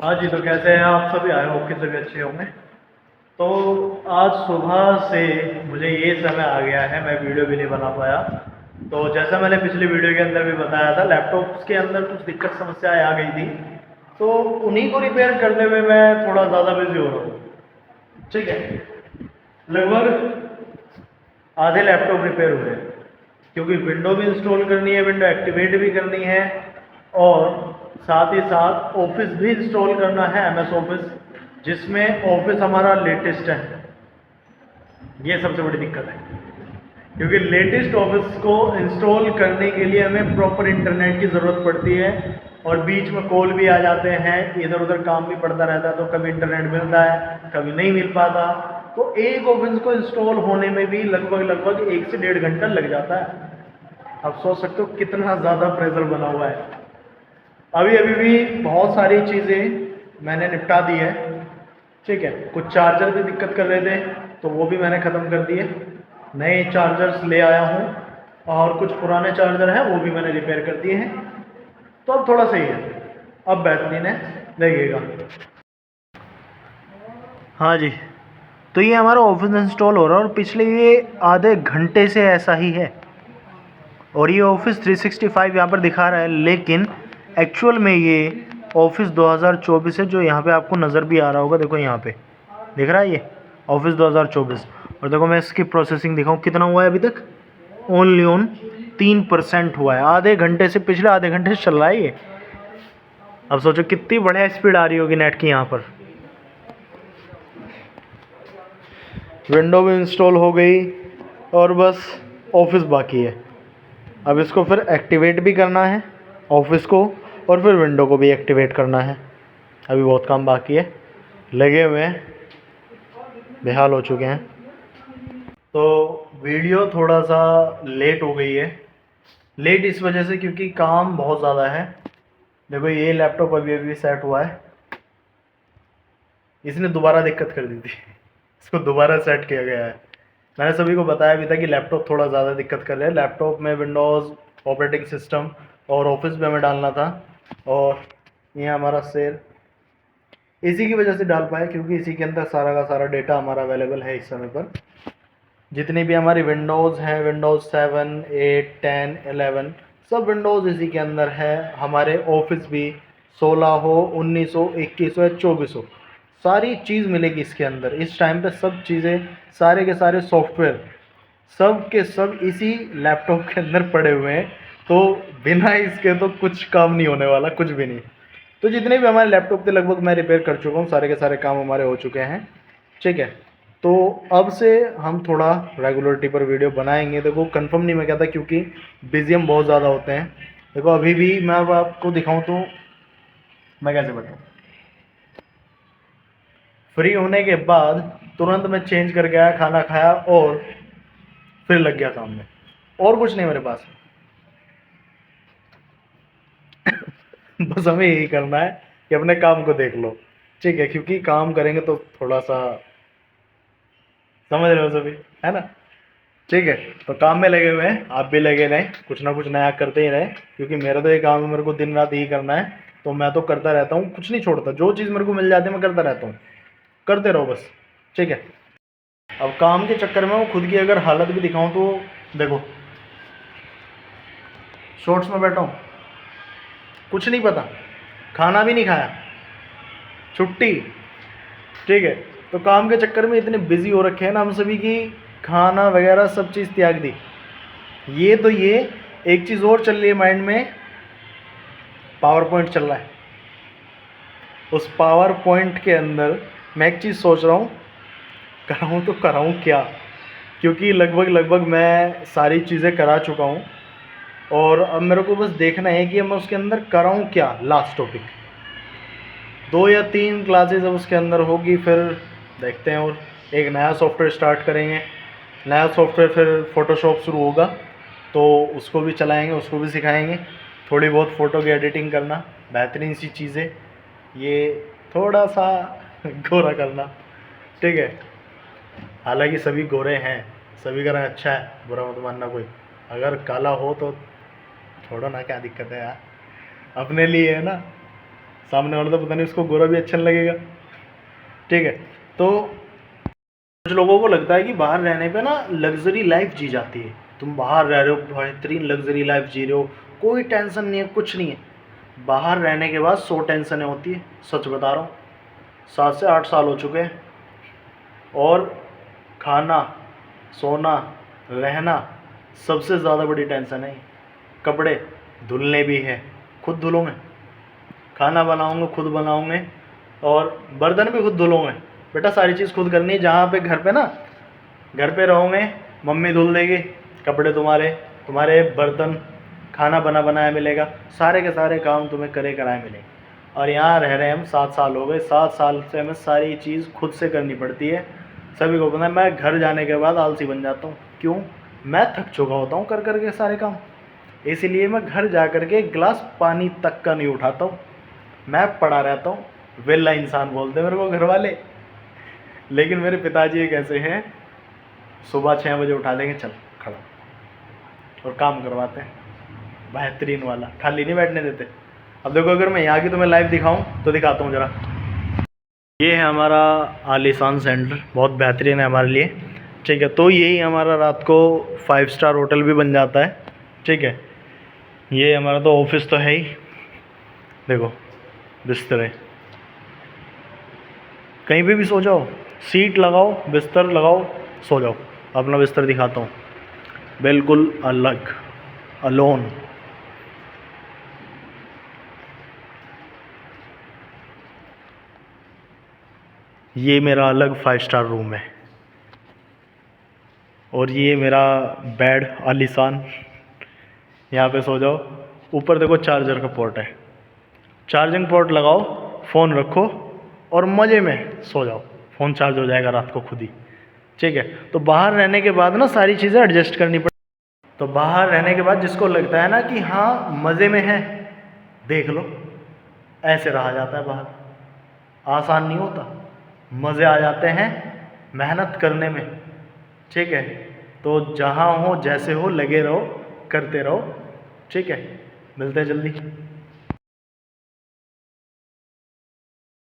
हाँ जी, तो कैसे हैं आप सभी? आए होप कि सभी अच्छे होंगे। तो आज सुबह से मुझे ये समय आ गया है, मैं वीडियो भी नहीं बना पाया। तो जैसा मैंने पिछली वीडियो के अंदर भी बताया था, लैपटॉप के अंदर कुछ दिक्कत समस्याएं आ गई थी, तो उन्हीं को रिपेयर करने में मैं थोड़ा ज़्यादा बिजी हो रहा हूँ। ठीक है, लगभग आधे लैपटॉप रिपेयर हुए हैं, क्योंकि विंडो भी इंस्टॉल करनी है, विंडो एक्टिवेट भी करनी है, और साथ ही साथ ऑफिस भी इंस्टॉल करना है, एमएस ऑफिस, जिसमें ऑफिस हमारा लेटेस्ट है। ये सबसे बड़ी दिक्कत है, क्योंकि लेटेस्ट ऑफिस को इंस्टॉल करने के लिए हमें प्रॉपर इंटरनेट की ज़रूरत पड़ती है, और बीच में कॉल भी आ जाते हैं, इधर उधर काम भी पड़ता रहता है, तो कभी इंटरनेट मिलता है, कभी नहीं मिल पाता। तो एक ऑफिस को इंस्टॉल होने में भी लगभग लगभग 1 से 1.5 घंटा लग जाता है। आप सोच सकते हो कितना ज़्यादा प्रेशर बना हुआ है। अभी अभी भी बहुत सारी चीज़ें मैंने निपटा दी है। ठीक है, कुछ चार्जर भी दिक्कत कर रहे थे, तो वो भी मैंने ख़त्म कर दिए, नए चार्जर्स ले आया हूँ, और कुछ पुराने चार्जर हैं वो भी मैंने रिपेयर कर दिए हैं। तो अब थोड़ा सही है, अब बेहतरीन है, देखिएगा। हाँ जी, तो ये हमारा ऑफिस इंस्टॉल हो रहा है, और पिछले ये आधे घंटे से ऐसा ही है। और ये ऑफिस 365 यहाँ पर दिखा रहा है, लेकिन एक्चुअल में ये ऑफिस 2024 है, जो यहाँ पे आपको नज़र भी आ रहा होगा। देखो यहाँ पे दिख रहा है ये ऑफिस 2024। और देखो मैं इसकी प्रोसेसिंग दिखाऊँ कितना हुआ है अभी तक, ओनली ऑन 3% हुआ है। आधे घंटे से, पिछले आधे घंटे से चल रहा है ये। अब सोचो कितनी बढ़िया स्पीड आ रही होगी नेट की। यहाँ पर विंडो भी इंस्टॉल हो गई, और बस ऑफिस बाकी है। अब इसको फिर एक्टिवेट भी करना है, ऑफिस को, और फिर विंडो को भी एक्टिवेट करना है। अभी बहुत काम बाकी है, लगे हुए हैं, बेहाल हो चुके हैं। तो वीडियो थोड़ा सा लेट हो गई है, लेट इस वजह से क्योंकि काम बहुत ज़्यादा है। देखो ये लैपटॉप अभी अभी सेट हुआ है, इसने दोबारा दिक्कत कर दी थी इसको दोबारा सेट किया गया है। मैंने सभी को बताया भी था कि लैपटॉप थोड़ा ज़्यादा दिक्कत कर रहा है। लैपटॉप में विंडोज़ ऑपरेटिंग सिस्टम और ऑफिस पे हमें डालना था, और ये हमारा शेयर इसी की वजह से डाल पाया, क्योंकि इसी के अंदर सारा का सारा डेटा हमारा अवेलेबल है इस समय पर। जितनी भी हमारी विंडोज़ हैं, विंडोज़ 7, 8, 10, 11, सब विंडोज़ इसी के अंदर है। हमारे ऑफिस भी 16 हो, 19 हो, 21 हो या 24 हो, सारी चीज़ मिलेगी इसके अंदर। इस टाइम पे सब चीज़ें, सारे के सारे सॉफ्टवेयर, सब के सब इसी लैपटॉप के अंदर पड़े हुए हैं। तो बिना इसके तो कुछ काम नहीं होने वाला, कुछ भी नहीं। तो जितने भी हमारे लैपटॉप थे लगभग मैं रिपेयर कर चुका हूँ, सारे के सारे काम हमारे हो चुके हैं। ठीक है, तो अब से हम थोड़ा रेगुलरिटी पर वीडियो बनाएंगे। देखो कंफर्म नहीं मैं कहता, क्योंकि बिजी हम बहुत ज़्यादा होते हैं। देखो अभी भी मैं अब आपको दिखाऊं तो मैं कैसे बैठा हूँ। फ्री होने के बाद तुरंत मैं चेंज करके आया, खाना खाया, और फिर लग गया काम में। और कुछ नहीं मेरे पास बस हमें यही करना है कि अपने काम को देख लो। ठीक है, क्योंकि काम करेंगे तो थोड़ा सा, समझ रहे हो सभी, है ना। ठीक है, तो काम में लगे हुए हैं, आप भी लगे रहें, कुछ ना कुछ नया करते ही रहें, क्योंकि मेरा तो ये काम है, मेरे को दिन रात यही करना है। तो मैं तो करता रहता हूँ, कुछ नहीं छोड़ता, जो चीज़ मेरे को मिल जाती है मैं करता रहता हूँ। करते रहो बस। ठीक है, अब काम के चक्कर में वो खुद की अगर हालत भी दिखाऊं तो देखो, शॉर्ट्स में बैठा हूँ, कुछ नहीं पता, खाना भी नहीं खाया, छुट्टी। ठीक है, तो काम के चक्कर में इतने बिजी हो रखे हैं ना हम सभी की, खाना वगैरह सब चीज़ त्याग दी। ये एक चीज़ और चल रही है माइंड में, पावर पॉइंट चल रहा है। उस पावर पॉइंट के अंदर मैं एक चीज़ सोच रहा हूँ, कराऊँ तो कराऊँ क्या, क्योंकि लगभग लगभग मैं सारी चीज़ें करा चुका हूँ, और अब मेरे को बस देखना है कि मैं उसके अंदर कराऊँ क्या। लास्ट टॉपिक 2 या 3 क्लासेस अब उसके अंदर होगी, फिर देखते हैं, और एक नया सॉफ्टवेयर स्टार्ट करेंगे। नया सॉफ्टवेयर फिर फ़ोटोशॉप शुरू होगा, तो उसको भी चलाएंगे, उसको भी सिखाएंगे। थोड़ी बहुत फ़ोटो की एडिटिंग करना, बेहतरीन सी चीज़ें, ये थोड़ा सा गोरा करना। ठीक है, हालांकि सभी गोरे हैं, सभी का रंग अच्छा है, बुरा मत मानना कोई। अगर काला हो तो छोड़ो ना, क्या दिक्कत है यार, अपने लिए है ना, सामने वाला तो पता नहीं उसको गोरा भी अच्छा नहीं लगेगा। ठीक है, तो कुछ लोगों को लगता है कि बाहर रहने पे ना लग्जरी लाइफ जी जाती है, तुम बाहर रह रहे हो बेहतरीन लग्जरी लाइफ जी रहे हो, कोई टेंशन नहीं है, कुछ नहीं है। बाहर रहने के बाद 100 टेंशनें होती है, सच बता रहा हूँ। 7 से 8 साल हो चुके हैं, और खाना, सोना, रहना सबसे ज़्यादा बड़ी टेंशन है। कपड़े धुलने भी है, खुद धुलूँगे, खाना बनाऊँगे खुद बनाऊँगे, और बर्तन भी खुद धुलूँगे। बेटा सारी चीज़ खुद करनी है। जहाँ पे घर पे ना, घर पे रहोगे मम्मी धुल देगी कपड़े, तुम्हारे बर्तन, खाना बना बनाया मिलेगा, सारे के सारे काम तुम्हें करे कराए मिलेंगे। और यहाँ रह रहे हैं हम 7 साल हो गए, 7 साल से हमें सारी चीज़ खुद से करनी पड़ती है। सभी को पता है, मैं घर जाने के बाद आलसी बन जाता हूँ। क्यों? मैं थक चुका होता हूँ कर करके सारे काम, इसीलिए मैं घर जा कर के एक गिलास पानी तक का नहीं उठाता हूँ, मैं पड़ा रहता हूँ। वेला इंसान बोलते हैं मेरे को घर वाले। लेकिन मेरे पिताजी एक ऐसे हैं, सुबह 6 बजे उठा देंगे, चल खड़ा, और काम करवाते हैं बेहतरीन वाला, खाली नहीं बैठने देते। अब देखो, अगर मैं यहाँ की तुम्हें लाइव दिखाऊं तो दिखाता हूँ ज़रा। ये है हमारा आलीशान सेंटर, बहुत बेहतरीन है हमारे लिए। ठीक है, तो यही हमारा रात को 5 स्टार होटल भी बन जाता है। ठीक है, ये हमारा तो ऑफिस तो है ही, देखो बिस्तर है, कहीं पे भी सो जाओ, सीट लगाओ, बिस्तर लगाओ, सो जाओ। अपना बिस्तर दिखाता हूँ, बिल्कुल अलग, अलोन। ये मेरा अलग 5 स्टार रूम है, और ये मेरा बेड आलीशान, यहाँ पे सो जाओ। ऊपर देखो चार्जर का पोर्ट है, चार्जिंग पोर्ट लगाओ, फ़ोन रखो और मज़े में सो जाओ, फ़ोन चार्ज हो जाएगा रात को खुद ही। ठीक है, तो बाहर रहने के बाद ना सारी चीज़ें एडजस्ट करनी पड़ती। तो बाहर रहने के बाद जिसको लगता है ना कि हाँ मज़े में है, देख लो, ऐसे रहा जाता है बाहर। आसान नहीं होता, मज़े आ जाते हैं मेहनत करने में। ठीक है, तो जहाँ हो जैसे हो लगे रहो, करते रहो। ठीक है, मिलते हैं जल्दी।